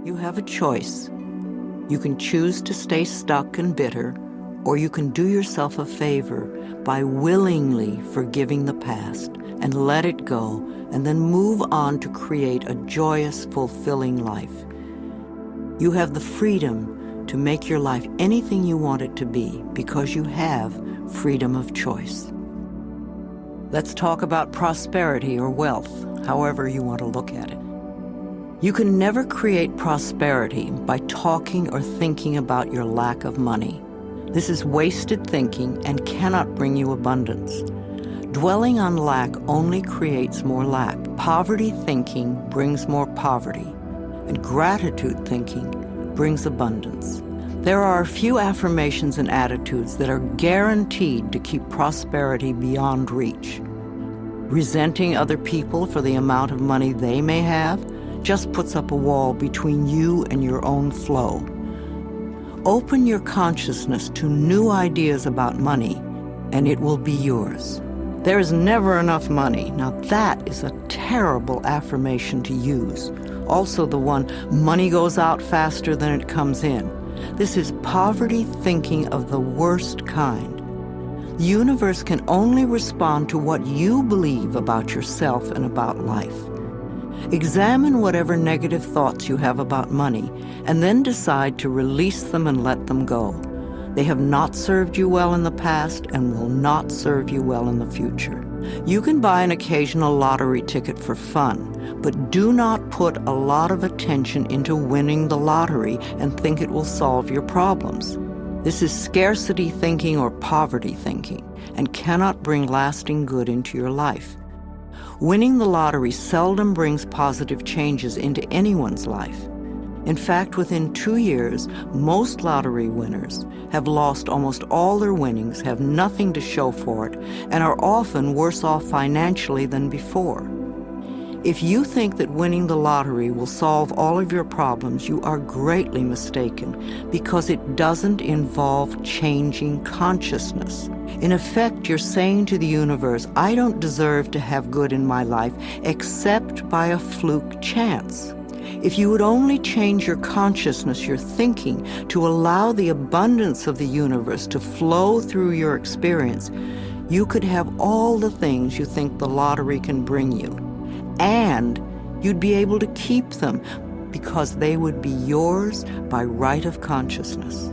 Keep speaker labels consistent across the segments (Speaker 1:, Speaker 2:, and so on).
Speaker 1: You have a choice. You can choose to stay stuck and bitter, or you can do yourself a favor by willingly forgiving the past and let it go, and then move on to create a joyous, fulfilling life. You have the freedom to make your life anything you want it to be because you have freedom of choice. Let's talk about prosperity or wealth, however you want to look at it. You can never create prosperity by talking or thinking about your lack of money. This is wasted thinking and cannot bring you abundance. Dwelling on lack only creates more lack. Poverty thinking brings more poverty, and gratitude thinking brings abundance. There are a few affirmations and attitudes that are guaranteed to keep prosperity beyond reach. Resenting other people for the amount of money they may have just puts up a wall between you and your own flow. Open your consciousness to new ideas about money, and it will be yours. There is never enough money. Now that is a terrible affirmation to use. Also the one, money goes out faster than it comes in. This is poverty thinking of the worst kind. The universe can only respond to what you believe about yourself and about life. Examine whatever negative thoughts you have about money, and then decide to release them and let them go. They have not served you well in the past and will not serve you well in the future. You can buy an occasional lottery ticket for fun, but do not put a lot of attention into winning the lottery and think it will solve your problems. This is scarcity thinking or poverty thinking and cannot bring lasting good into your life. Winning the lottery seldom brings positive changes into anyone's life. In fact, within 2 years, most lottery winners have lost almost all their winnings, have nothing to show for it, and are often worse off financially than before. If you think that winning the lottery will solve all of your problems, you are greatly mistaken, because it doesn't involve changing consciousness. In effect, you're saying to the universe, I don't deserve to have good in my life except by a fluke chance. If you would only change your consciousness, your thinking, to allow the abundance of the universe to flow through your experience, you could have all the things you think the lottery can bring you. And you'd be able to keep them because they would be yours by right of consciousness.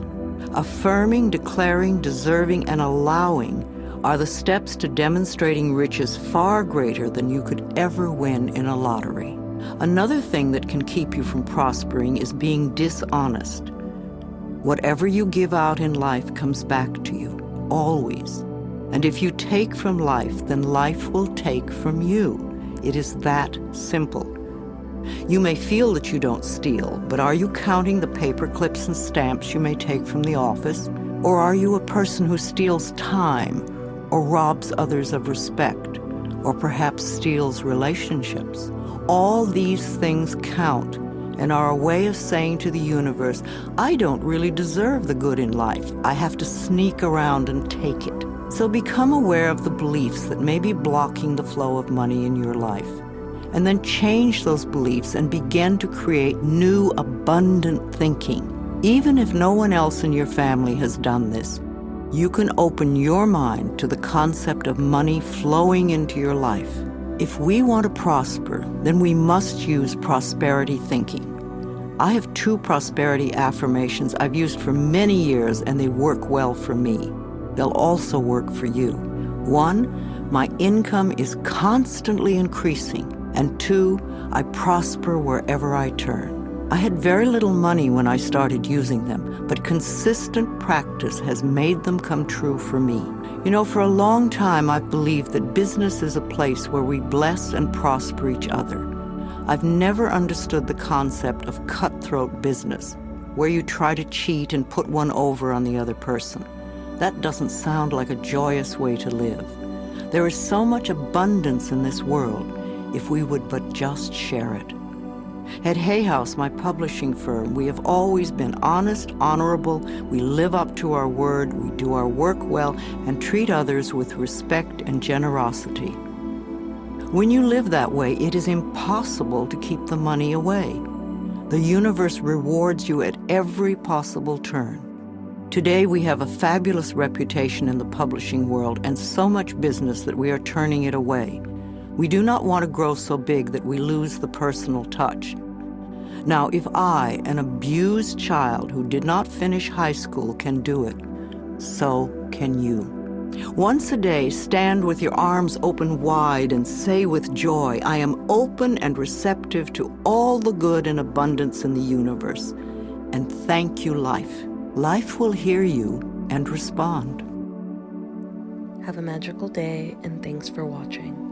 Speaker 1: Affirming, declaring, deserving, and allowing are the steps to demonstrating riches far greater than you could ever win in a lottery. Another thing that can keep you from prospering is being dishonest. Whatever you give out in life comes back to you, always. And if you take from life, then life will take from you. It is that simple. You may feel that you don't steal, but are you counting the paper clips and stamps you may take from the office? Or are you a person who steals time, or robs others of respect, or perhaps steals relationships? All these things count and are a way of saying to the universe, I don't really deserve the good in life. I have to sneak around and take it. So become aware of the beliefs that may be blocking the flow of money in your life, and then change those beliefs and begin to create new, abundant thinking. Even if no one else in your family has done this, you can open your mind to the concept of money flowing into your life. If we want to prosper, then we must use prosperity thinking. I have 2 prosperity affirmations I've used for many years, and they work well for me. They'll also work for you. 1, my income is constantly increasing. And 2, I prosper wherever I turn. I had very little money when I started using them, but consistent practice has made them come true for me. You know, for a long time I've believed that business is a place where we bless and prosper each other. I've never understood the concept of cutthroat business, where you try to cheat and put one over on the other person. That doesn't sound like a joyous way to live. There is so much abundance in this world if we would but just share it. At Hay House, my publishing firm, we have always been honest, honorable, we live up to our word, we do our work well, and treat others with respect and generosity. When you live that way, it is impossible to keep the money away. The universe rewards you at every possible turn. Today we have a fabulous reputation in the publishing world and so much business that we are turning it away. We do not want to grow so big that we lose the personal touch. Now, if I, an abused child who did not finish high school, can do it, so can you. Once a day, stand with your arms open wide and say with joy, I am open and receptive to all the good and abundance in the universe. And thank you, life. Life will hear you and respond.
Speaker 2: Have a magical day, and thanks for watching.